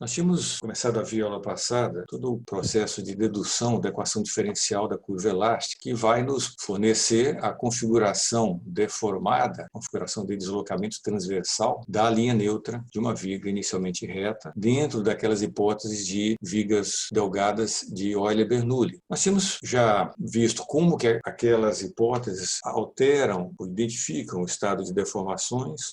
Nós tínhamos começado a ver aula passada todo o processo de dedução da equação diferencial da curva elástica, que vai nos fornecer a configuração deformada, configuração de deslocamento transversal da linha neutra de uma viga inicialmente reta, dentro daquelas hipóteses de vigas delgadas de Euler-Bernoulli. Nós tínhamos já visto como que aquelas hipóteses alteram ou identificam o estado de deformações,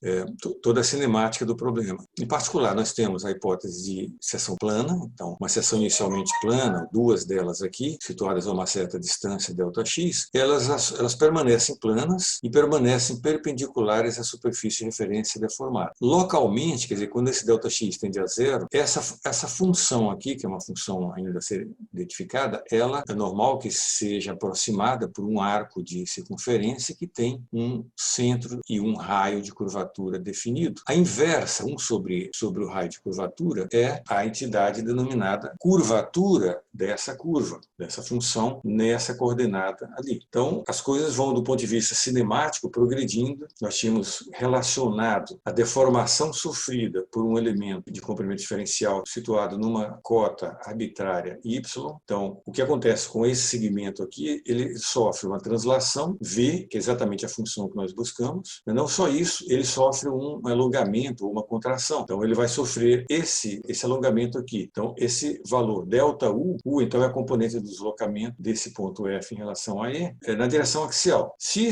toda a cinemática do problema. Em particular, nós temos a hipótese de seção plana, então uma seção inicialmente plana, duas delas aqui, situadas a uma certa distância ΔX, elas permanecem planas e permanecem perpendiculares à superfície de referência deformada. Localmente, quer dizer, quando esse ΔX tende a zero, essa função aqui, que é uma função ainda a ser identificada, ela é normal que seja aproximada por um arco de circunferência que tem um centro e um raio de curvatura definido. A inversa, 1 sobre o raio de curvatura, é a entidade denominada curvatura dessa curva, dessa função nessa coordenada ali. Então, as coisas vão, do ponto de vista cinemático, progredindo. Nós tínhamos relacionado a deformação sofrida por um elemento de comprimento diferencial situado numa cota arbitrária y. Então, o que acontece com esse segmento aqui, ele sofre uma translação v, que é exatamente a função que nós buscamos. Mas não só isso, ele sofre um alongamento ou uma contração. Então, ele vai sofrer esse alongamento aqui. Então, esse valor ΔU, então é a componente do deslocamento desse ponto F em relação a E, na direção axial. Se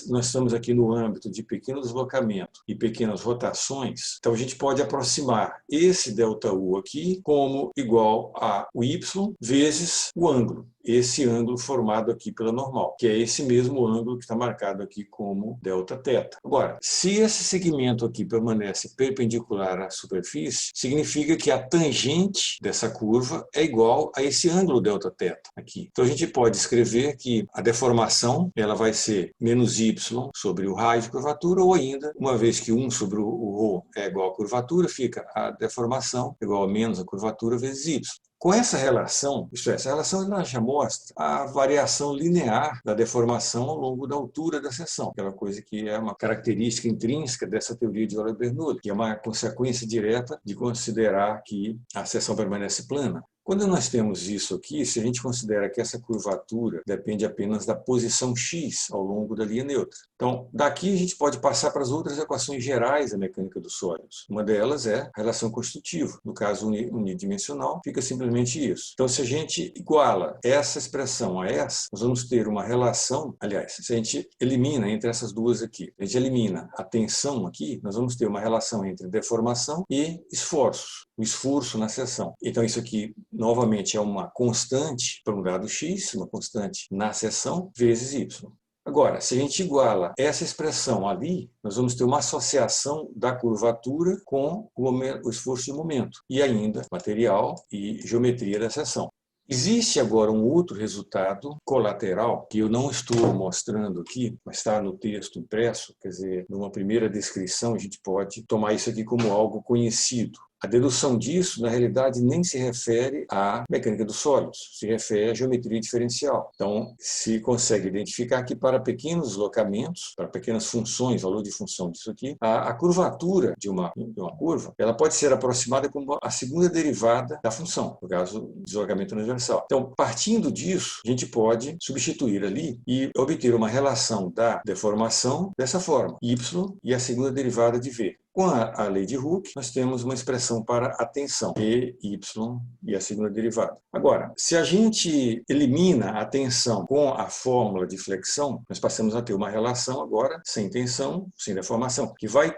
nós estamos aqui no âmbito de pequeno deslocamento e pequenas rotações, então a gente pode aproximar esse ΔU aqui como igual a o Y vezes o ângulo. Esse ângulo formado aqui pela normal, que é esse mesmo ângulo que está marcado aqui como Δθ. Agora, se esse segmento aqui permanece perpendicular à superfície, significa que a tangente dessa curva é igual a esse ângulo Δθ aqui. Então a gente pode escrever que a deformação ela vai ser menos y sobre o raio de curvatura, ou ainda, uma vez que 1 sobre o ρ é igual à curvatura, fica a deformação igual a menos a curvatura vezes y. Com essa relação, essa relação ela já mostra a variação linear da deformação ao longo da altura da seção, aquela coisa que é uma característica intrínseca dessa teoria de Euler-Bernoulli, que é uma consequência direta de considerar que a seção permanece plana. Quando nós temos isso aqui, se a gente considera que essa curvatura depende apenas da posição x ao longo da linha neutra. Então, daqui a gente pode passar para as outras equações gerais da mecânica dos sólidos. Uma delas é a relação constitutiva. No caso unidimensional, fica simplesmente isso. Então, se a gente iguala essa expressão a essa, nós vamos ter uma relação, aliás, se a gente elimina entre essas duas aqui, a gente elimina a tensão aqui, nós vamos ter uma relação entre deformação e esforços. O esforço na seção. Então, isso aqui, novamente, é uma constante para um dado x, uma constante na seção, vezes y. Agora, se a gente iguala essa expressão ali, nós vamos ter uma associação da curvatura com o esforço de momento, e ainda material e geometria da seção. Existe agora um outro resultado colateral que eu não estou mostrando aqui, mas está no texto impresso, quer dizer, numa primeira descrição a gente pode tomar isso aqui como algo conhecido. A dedução disso, na realidade, nem se refere à mecânica dos sólidos, se refere à geometria diferencial. Então, se consegue identificar que para pequenos deslocamentos, para pequenas funções, valor de função disso aqui, a curvatura de uma curva, ela pode ser aproximada como a segunda derivada da função, no caso, do deslocamento transversal. Então, partindo disso, a gente pode substituir ali e obter uma relação da deformação dessa forma, y e a segunda derivada de v. Com a lei de Hooke, nós temos uma expressão para a tensão, E, Y e a segunda derivada. Agora, se a gente elimina a tensão com a fórmula de flexão, nós passamos a ter uma relação agora sem tensão, sem deformação, que vai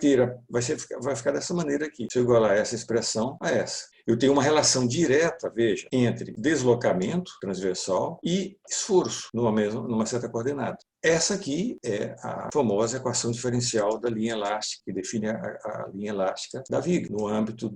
ficar dessa maneira aqui. Se eu igualar essa expressão a essa. Eu tenho uma relação direta, veja, entre deslocamento transversal e esforço numa certa coordenada. Essa aqui é a famosa equação diferencial da linha elástica, que define a linha elástica da viga, no âmbito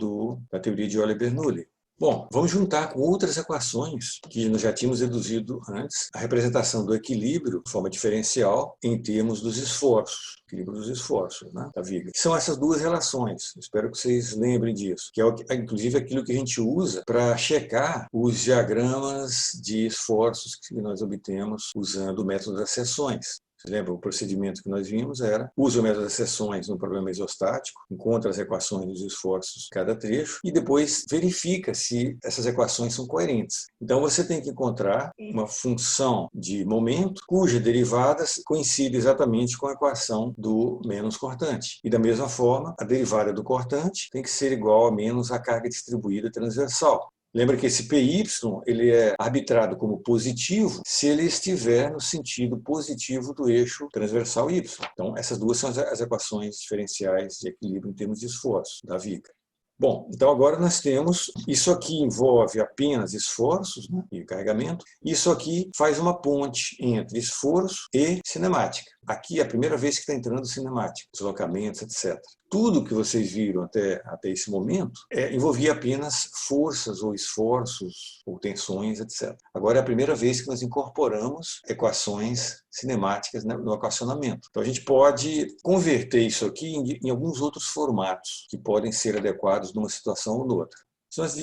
da teoria de Euler-Bernoulli. Bom, vamos juntar com outras equações que nós já tínhamos deduzido antes, a representação do equilíbrio de forma diferencial em termos dos esforços, equilíbrio dos esforços, né, da viga. São essas duas relações, espero que vocês lembrem disso, que é inclusive aquilo que a gente usa para checar os diagramas de esforços que nós obtemos usando o método das seções. Você lembra, o procedimento que nós vimos era usa o método das seções no problema isostático, encontra as equações dos esforços de cada trecho e depois verifica se essas equações são coerentes. Então você tem que encontrar uma função de momento cuja derivada coincide exatamente com a equação do menos cortante. E da mesma forma, a derivada do cortante tem que ser igual a menos a carga distribuída transversal. Lembra que esse PY ele é arbitrado como positivo se ele estiver no sentido positivo do eixo transversal Y. Então, essas duas são as equações diferenciais de equilíbrio em termos de esforço da viga. Bom, então agora nós temos, isso aqui envolve apenas esforços, né, e carregamento, isso aqui faz uma ponte entre esforço e cinemática. Aqui é a primeira vez que está entrando cinemática, deslocamentos, etc. Tudo que vocês viram até esse momento envolvia apenas forças ou esforços ou tensões, etc. Agora é a primeira vez que nós incorporamos equações cinemáticas no equacionamento. Então a gente pode converter isso aqui em alguns outros formatos que podem ser adequados numa situação ou noutra. Se nós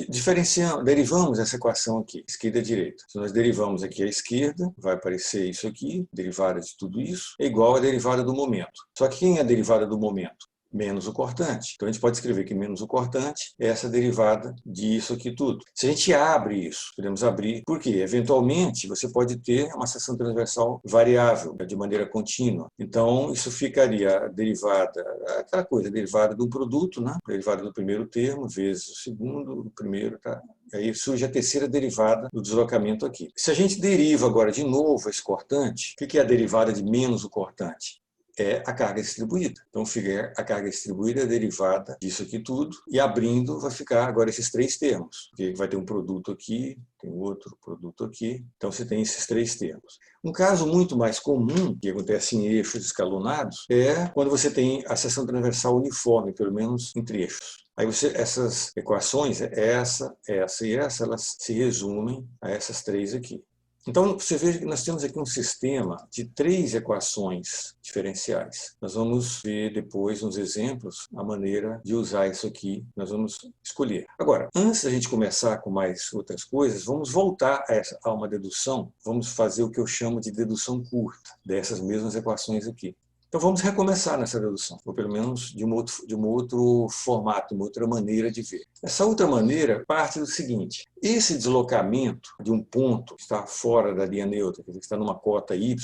derivamos essa equação aqui, esquerda e direita. Se nós derivamos aqui a esquerda, vai aparecer isso aqui, derivada de tudo isso, é igual à derivada do momento. Só que quem é a derivada do momento? Menos o cortante. Então a gente pode escrever que menos o cortante é essa derivada disso aqui tudo. Se a gente abre isso, podemos abrir, porque eventualmente você pode ter uma seção transversal variável, de maneira contínua. Então isso ficaria a derivada, aquela coisa, a derivada do produto, né? A derivada do primeiro termo vezes o segundo, o primeiro, tá? Aí surge a terceira derivada do deslocamento aqui. Se a gente deriva agora de novo esse cortante, o que é a derivada de menos o cortante? É a carga distribuída. Então fica a carga distribuída derivada disso aqui tudo, e abrindo vai ficar agora esses três termos, porque vai ter um produto aqui, tem outro produto aqui, então você tem esses três termos. Um caso muito mais comum, que acontece em eixos escalonados, é quando você tem a seção transversal uniforme, pelo menos em trechos. Aí essas equações, essa e essa, elas se resumem a essas três aqui. Então, você vê que nós temos aqui um sistema de três equações diferenciais. Nós vamos ver depois, nos exemplos, a maneira de usar isso aqui, nós vamos escolher. Agora, antes da gente começar com mais outras coisas, vamos voltar a uma dedução, vamos fazer o que eu chamo de dedução curta, dessas mesmas equações aqui. Então vamos recomeçar nessa dedução, ou pelo menos de um outro formato, uma outra maneira de ver. Essa outra maneira parte do seguinte: esse deslocamento de um ponto que está fora da linha neutra, que está numa cota y,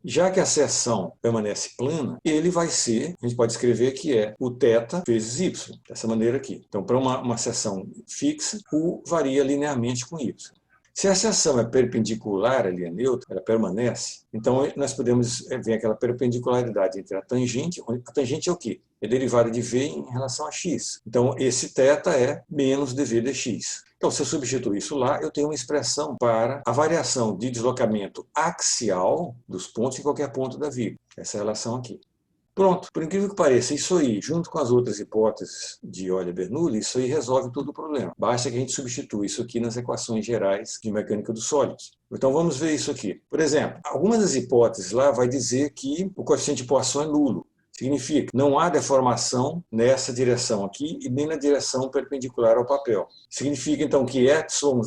já que a seção permanece plana, ele vai ser, a gente pode escrever que é o θ vezes y, dessa maneira aqui. Então para uma seção fixa, u varia linearmente com y. Se a seção é perpendicular à linha neutra, ela permanece, então nós podemos ver aquela perpendicularidade entre a tangente é o quê? É derivada de v em relação a x. Então esse θ é menos dv dx. Então se eu substituir isso lá, eu tenho uma expressão para a variação de deslocamento axial dos pontos em qualquer ponto da viga. Essa relação aqui. Pronto, por incrível que pareça, isso aí, junto com as outras hipóteses de Euler-Bernoulli, isso aí resolve todo o problema. Basta que a gente substitua isso aqui nas equações gerais de mecânica dos sólidos. Então vamos ver isso aqui. Por exemplo, algumas das hipóteses lá vai dizer que o coeficiente de Poisson é nulo. Significa que não há deformação nessa direção aqui e nem na direção perpendicular ao papel. Significa, então, que epsilon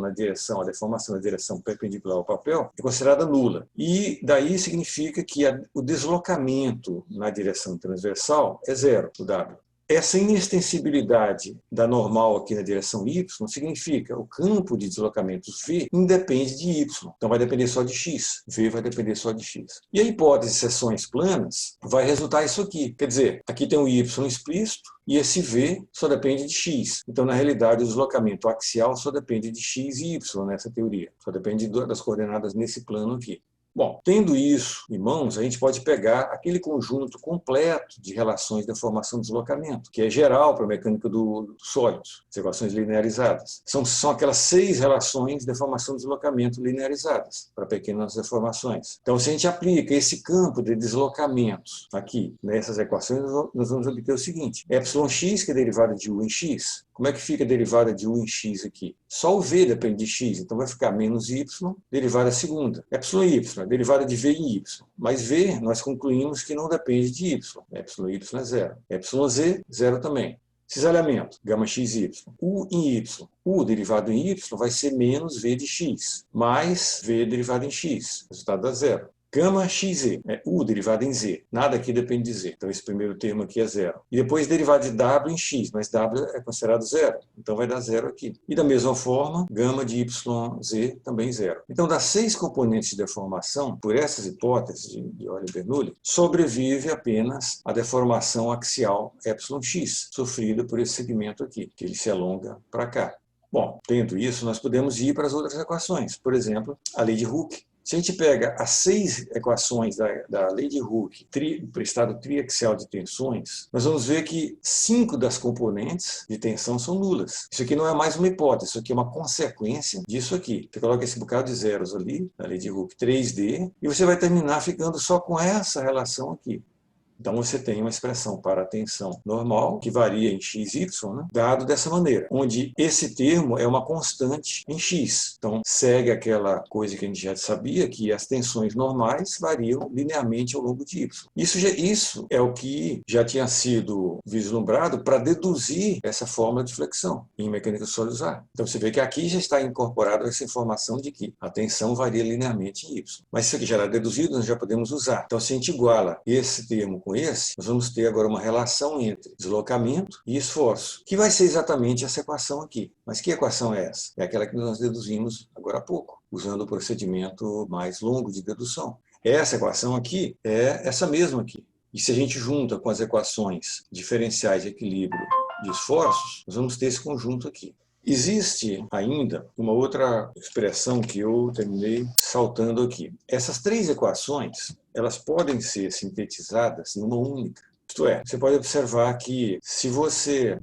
na direção, a deformação na direção perpendicular ao papel, é considerada nula. E daí significa que o deslocamento na direção transversal é zero, o W. Essa inextensibilidade da normal aqui na direção y significa o campo de deslocamentos v independe de y, então vai depender só de x, v vai depender só de x. E a hipótese de seções planas vai resultar isso aqui, quer dizer, aqui tem um y explícito e esse v só depende de x. Então, na realidade, o deslocamento axial só depende de x e y nessa teoria, só depende das coordenadas nesse plano aqui. Bom, tendo isso em mãos, a gente pode pegar aquele conjunto completo de relações da formação e deslocamento, que é geral para a mecânica dos sólidos, as equações linearizadas. São aquelas 6 relações de formação e deslocamento linearizadas para pequenas deformações. Então, se a gente aplica esse campo de deslocamentos aqui nessas equações, nós vamos obter o seguinte: εx, que é derivada de u em x. Como é que fica a derivada de u em x aqui? Só o v depende de x, então vai ficar menos y, derivada segunda. Epsilon y, derivada de v em y. Mas v, nós concluímos que não depende de y. Epsilon y é zero. Epsilon z, zero também. Cisalhamento, gama xy. U em y. U derivado em y vai ser menos v de x, mais v derivado em x. O resultado dá zero. Gama XZ, U derivado em Z. Nada aqui depende de Z. Então esse primeiro termo aqui é zero. E depois derivado de W em X, mas W é considerado zero. Então vai dar zero aqui. E da mesma forma, gama de YZ também zero. Então das 6 componentes de deformação, por essas hipóteses de Euler-Bernoulli, sobrevive apenas a deformação axial εx, sofrida por esse segmento aqui, que ele se alonga para cá. Bom, tendo isso, nós podemos ir para as outras equações. Por exemplo, a lei de Hooke. Se a gente pega as 6 equações da lei de Hooke para o estado triaxial de tensões, nós vamos ver que 5 das componentes de tensão são nulas. Isso aqui não é mais uma hipótese, isso aqui é uma consequência disso aqui. Você coloca esse bocado de zeros ali, na lei de Hooke 3D, e você vai terminar ficando só com essa relação aqui. Então você tem uma expressão para a tensão normal, que varia em xy, né, dado dessa maneira, onde esse termo é uma constante em x. Então segue aquela coisa que a gente já sabia, que as tensões normais variam linearmente ao longo de y. Isso é o que já tinha sido vislumbrado para deduzir essa fórmula de flexão em mecânica dos sólidos A. Então você vê que aqui já está incorporada essa informação de que a tensão varia linearmente em y. Mas isso aqui já era deduzido, nós já podemos usar. Então se a gente iguala esse termo com esse, nós vamos ter agora uma relação entre deslocamento e esforço, que vai ser exatamente essa equação aqui. Mas que equação é essa? É aquela que nós deduzimos agora há pouco, usando o procedimento mais longo de dedução. Essa equação aqui é essa mesma aqui. E se a gente junta com as equações diferenciais de equilíbrio de esforços, nós vamos ter esse conjunto aqui. Existe ainda uma outra expressão que eu terminei saltando aqui. Essas 3 equações, elas podem ser sintetizadas em uma única. Isto é, você pode observar que se você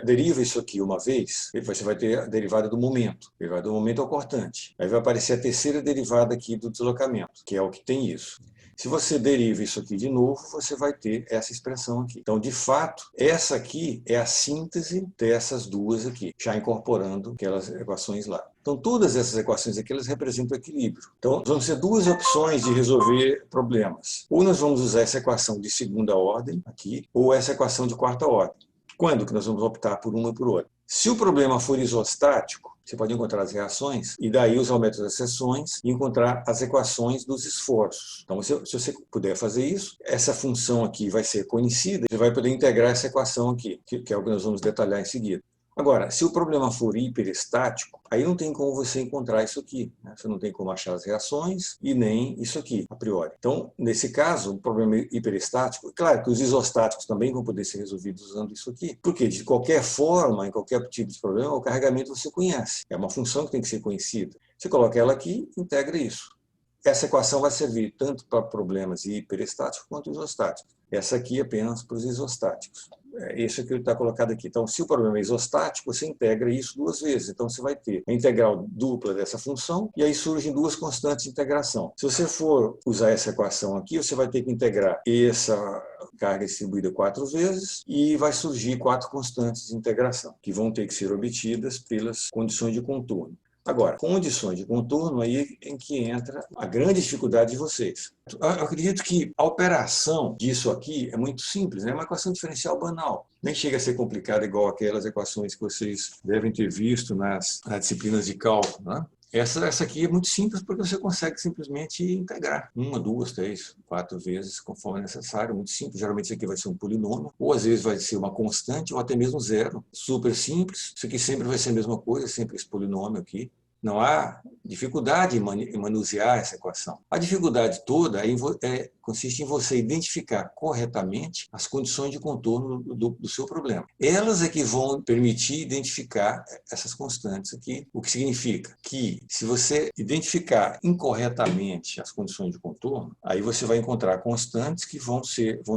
deriva isso aqui uma vez, você vai ter a derivada do momento. A derivada do momento é o cortante. Aí vai aparecer a terceira derivada aqui do deslocamento, que é o que tem isso. Se você deriva isso aqui de novo, você vai ter essa expressão aqui. Então, de fato, essa aqui é a síntese dessas duas aqui, já incorporando aquelas equações lá. Então, todas essas equações aqui, elas representam equilíbrio. Então, vamos ter 2 opções de resolver problemas. Ou nós vamos usar essa equação de segunda ordem aqui, ou essa equação de quarta ordem. Quando que nós vamos optar por uma ou por outra? Se o problema for isostático, você pode encontrar as reações e daí usar o método das seções e encontrar as equações dos esforços. Então, se você puder fazer isso, essa função aqui vai ser conhecida, você vai poder integrar essa equação aqui, que é o que nós vamos detalhar em seguida. Agora, se o problema for hiperestático, aí não tem como você encontrar isso aqui, né? Você não tem como achar as reações e nem isso aqui, a priori. Então, nesse caso, o problema hiperestático, claro que os isostáticos também vão poder ser resolvidos usando isso aqui, porque de qualquer forma, em qualquer tipo de problema, o carregamento você conhece. É uma função que tem que ser conhecida. Você coloca ela aqui e integra isso. Essa equação vai servir tanto para problemas hiperestáticos quanto isostáticos. Essa aqui é apenas para os isostáticos. Esse aqui está colocado aqui. Então, se o problema é isostático, você integra isso 2 vezes. Então, você vai ter a integral dupla dessa função e aí surgem 2 constantes de integração. Se você for usar essa equação aqui, você vai ter que integrar essa carga distribuída 4 vezes e vai surgir 4 constantes de integração, que vão ter que ser obtidas pelas condições de contorno. Agora, condições de contorno, aí em que entra a grande dificuldade de vocês. Eu acredito que a operação disso aqui é muito simples, né? É uma equação diferencial banal. Nem chega a ser complicada igual aquelas equações que vocês devem ter visto nas disciplinas de cálculo, né? Essa aqui é muito simples porque você consegue simplesmente integrar 1, 2, 3, 4 vezes conforme necessário, muito simples. Geralmente isso aqui vai ser um polinômio, ou às vezes vai ser uma constante, ou até mesmo zero. Super simples. Isso aqui sempre vai ser a mesma coisa, sempre esse polinômio aqui. Não há dificuldade em manusear essa equação. A dificuldade toda consiste em você identificar corretamente as condições de contorno do seu problema. Elas é que vão permitir identificar essas constantes aqui, o que significa que se você identificar incorretamente as condições de contorno, aí você vai encontrar constantes que vão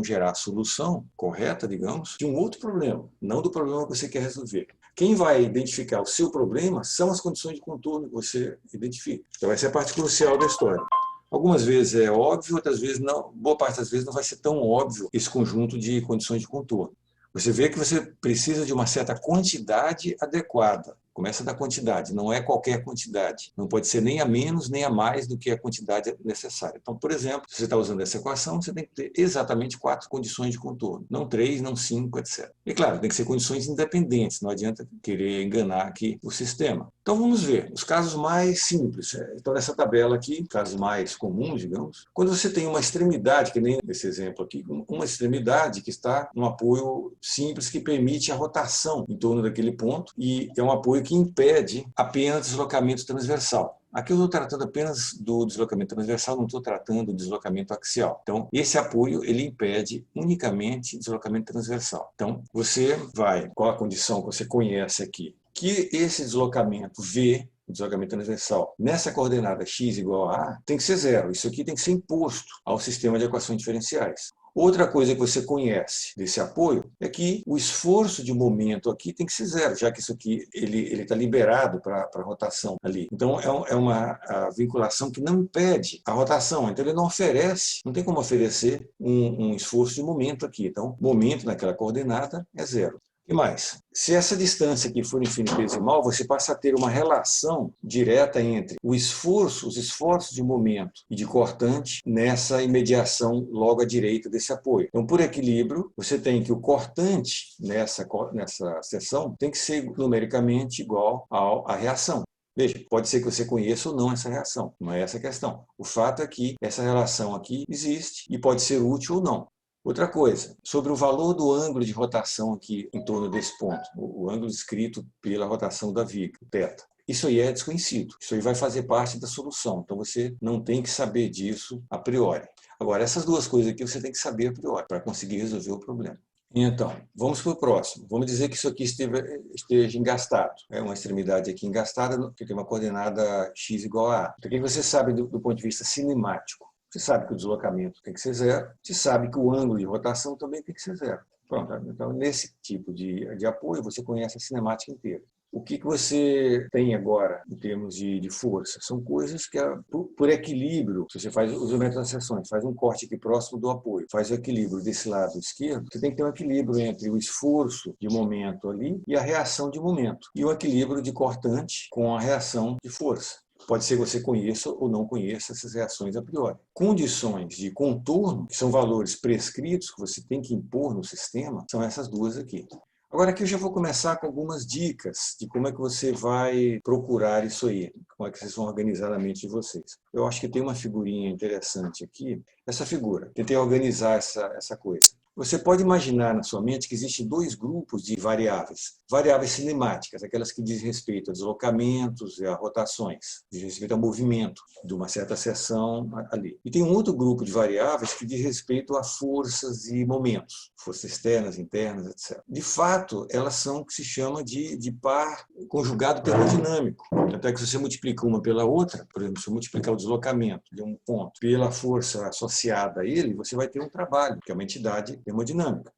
gerar a solução correta, digamos, de um outro problema, não do problema que você quer resolver. Quem vai identificar o seu problema são as condições de contorno que você identifica. Então essa é a parte crucial da história. Algumas vezes é óbvio, outras vezes não. Boa parte das vezes não vai ser tão óbvio esse conjunto de condições de contorno. Você vê que você precisa de uma certa quantidade adequada Começa da quantidade, não é qualquer quantidade. Não pode ser nem a menos nem a mais do que a quantidade necessária. Então, por exemplo, se você está usando essa equação, você tem que ter exatamente 4 condições de contorno. Não 3, não 5, etc. E claro, tem que ser condições independentes, não adianta querer enganar aqui o sistema. Então vamos ver os casos mais simples. Então nessa tabela aqui, casos mais comuns, digamos, quando você tem uma extremidade, que nem nesse exemplo aqui, uma extremidade que está num apoio simples que permite a rotação em torno daquele ponto e é um apoio que impede apenas deslocamento transversal. Aqui eu estou tratando apenas do deslocamento transversal, não estou tratando do deslocamento axial. Então, esse apoio ele impede unicamente deslocamento transversal. Então, você vai, qual a condição que você conhece aqui? Que esse deslocamento V, o deslocamento transversal, nessa coordenada x igual a A, tem que ser zero. Isso aqui tem que ser imposto ao sistema de equações diferenciais. Outra coisa que você conhece desse apoio é que o esforço de momento aqui tem que ser zero, já que isso aqui ele está liberado para a rotação ali. Então, é uma vinculação que não impede a rotação. Então, ele não oferece, não tem como oferecer um esforço de momento aqui. Então, momento naquela coordenada é zero. E mais, se essa distância aqui for infinitesimal, você passa a ter uma relação direta entre os esforços de momento e de cortante nessa imediação logo à direita desse apoio. Então, por equilíbrio, você tem que o cortante nessa seção tem que ser numericamente igual à reação. Veja, pode ser que você conheça ou não essa reação, não é essa a questão. O fato é que essa relação aqui existe e pode ser útil ou não. Outra coisa, sobre o valor do ângulo de rotação aqui em torno desse ponto, o ângulo descrito pela rotação da viga, o θ. Isso aí é desconhecido, isso aí vai fazer parte da solução, então você não tem que saber disso a priori. Agora, essas duas coisas aqui você tem que saber a priori para conseguir resolver o problema. Então, vamos para o próximo. Vamos dizer que isso aqui esteja engastado. É uma extremidade aqui engastada, que tem uma coordenada x igual a A. Então, o que você sabe do ponto de vista cinemático? Você sabe que o deslocamento tem que ser zero, você sabe que o ângulo de rotação também tem que ser zero. Pronto, então nesse tipo de apoio você conhece a cinemática inteira. O que você tem agora em termos de força? São coisas que, por equilíbrio, se você faz os elementos das seções, faz um corte aqui próximo do apoio, faz o equilíbrio desse lado esquerdo, você tem que ter um equilíbrio entre o esforço de momento ali e a reação de momento. E o equilíbrio de cortante com a reação de força. Pode ser que você conheça ou não conheça essas reações a priori. Condições de contorno, que são valores prescritos que você tem que impor no sistema, são essas duas aqui. Agora aqui eu já vou começar com algumas dicas de como é que você vai procurar isso aí, como é que vocês vão organizar a mente de vocês. Eu acho que tem uma figurinha interessante aqui, essa figura. Tentei organizar essa coisa. Você pode imaginar na sua mente que existem dois grupos de variáveis. Variáveis cinemáticas, aquelas que dizem respeito a deslocamentos e a rotações, diz respeito ao movimento de uma certa seção ali. E tem um outro grupo de variáveis que diz respeito a forças e momentos, forças externas, internas, etc. De fato, elas são o que se chama de par conjugado termodinâmico. Tanto é que se você multiplica uma pela outra, por exemplo, se eu multiplicar o deslocamento de um ponto pela força associada a ele, você vai ter um trabalho, que é uma entidade termodinâmica.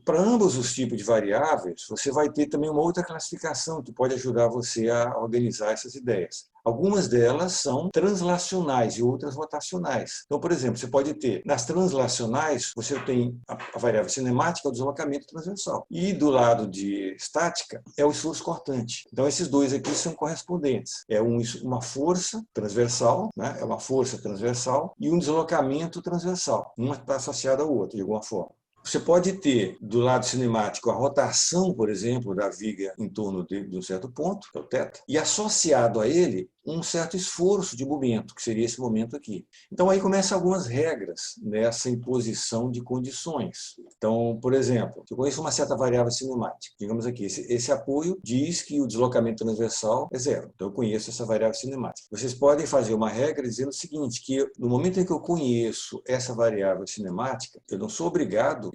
Para ambos os tipos de variáveis, você vai ter também uma outra classificação que pode ajudar você a organizar essas ideias. Algumas delas são translacionais e outras rotacionais. Então, por exemplo, você pode ter, nas translacionais, você tem a variável cinemática, o deslocamento transversal. E do lado de estática, é o esforço cortante. Então, esses dois aqui são correspondentes. É uma força transversal, né? É uma força transversal e um deslocamento transversal. Uma está associada ao outro, de alguma forma. Você pode ter, do lado cinemático, a rotação, por exemplo, da viga em torno de um certo ponto, que é o θ, e associado a ele um certo esforço de momento, que seria esse momento aqui. Então, aí começam algumas regras nessa imposição de condições. Então, por exemplo, se eu conheço uma certa variável cinemática, digamos aqui, esse apoio diz que o deslocamento transversal é zero. Então, eu conheço essa variável cinemática. Vocês podem fazer uma regra dizendo o seguinte, que no momento em que eu conheço essa variável cinemática, eu não sou obrigado,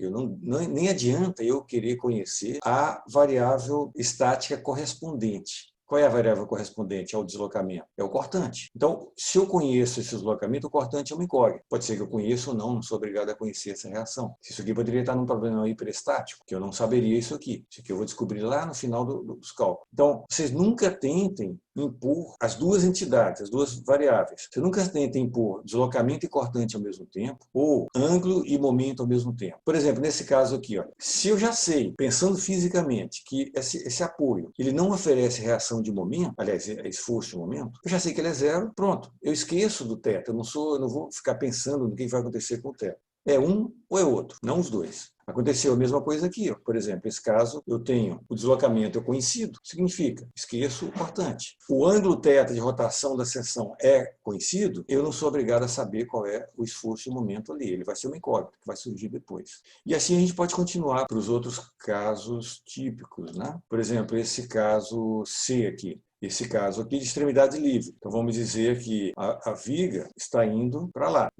nem adianta eu querer conhecer a variável estática correspondente. Qual é a variável correspondente ao deslocamento? É o cortante. Então, se eu conheço esse deslocamento, o cortante é uma incógnita. Pode ser que eu conheça ou não sou obrigado a conhecer essa reação. Isso aqui poderia estar num problema hiperestático, que eu não saberia isso aqui. Isso aqui eu vou descobrir lá no final dos cálculos. Então, vocês nunca tentem impor as duas entidades, as duas variáveis. Você nunca tenta impor deslocamento e cortante ao mesmo tempo, ou ângulo e momento ao mesmo tempo. Por exemplo, nesse caso aqui, olha, se eu já sei, pensando fisicamente, que esse apoio ele não oferece reação de momento, aliás, é esforço de momento, eu já sei que ele é zero, pronto. Eu esqueço do teto, eu não vou ficar pensando no que vai acontecer com o teto. É um ou é outro, não os dois. Aconteceu a mesma coisa aqui. Ó. Por exemplo, nesse caso, eu tenho o deslocamento é conhecido, significa esqueço o cortante. O ângulo θ de rotação da seção é conhecido, eu não sou obrigado a saber qual é o esforço de momento ali. Ele vai ser uma incógnita, que vai surgir depois. E assim a gente pode continuar para os outros casos típicos. Né? Por exemplo, esse caso C aqui. Esse caso aqui de extremidade livre. Então vamos dizer que a viga está indo para lá.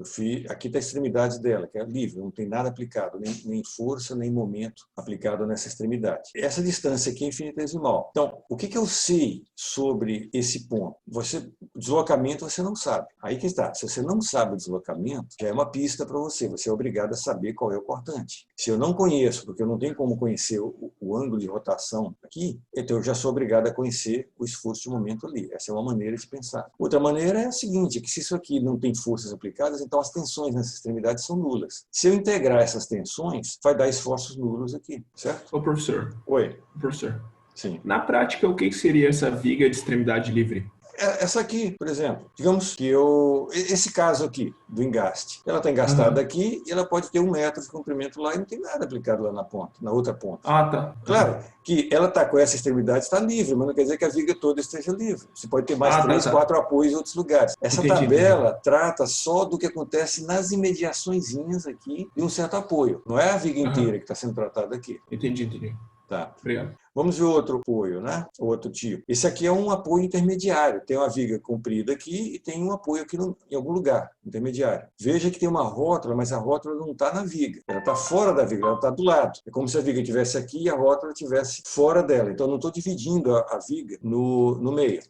Aqui está a extremidade dela, que é livre, não tem nada aplicado, nem força, nem momento aplicado nessa extremidade. Essa distância aqui é infinitesimal. Então, o que eu sei sobre esse ponto? O deslocamento você não sabe. Aí que está. Se você não sabe o deslocamento, já é uma pista para você. Você é obrigado a saber qual é o cortante. Se eu não conheço, porque eu não tenho como conhecer o ângulo de rotação aqui, então eu já sou obrigado a conhecer o esforço de momento ali. Essa é uma maneira de pensar. Outra maneira é a seguinte, que se isso aqui não tem forças aplicadas, então as tensões nessa extremidade são nulas. Se eu integrar essas tensões, vai dar esforços nulos aqui, certo? Ô, professor. Oi. Professor. Sim. Na prática, o que seria essa viga de extremidade livre? Essa aqui, por exemplo, digamos que esse caso aqui do engaste, ela está engastada aqui e ela pode ter 1 metro de comprimento lá e não tem nada aplicado lá na ponta, na outra ponta. Ah, tá. Claro que ela está com essa extremidade, está livre, mas não quer dizer que a viga toda esteja livre. Você pode ter mais 3, 4 apoios em outros lugares. Essa tabela trata só do que acontece nas imediaçõezinhas aqui de um certo apoio. Não é a viga inteira que está sendo tratada aqui. Entendi. Tá. Obrigado. Vamos ver outro apoio, né? Outro tipo. Esse aqui é um apoio intermediário. Tem uma viga comprida aqui e tem um apoio aqui em algum lugar, intermediário. Veja que tem uma rótula, mas a rótula não está na viga. Ela está fora da viga, ela está do lado. É como se a viga estivesse aqui e a rótula estivesse fora dela. Então, eu não estou dividindo a viga no meio.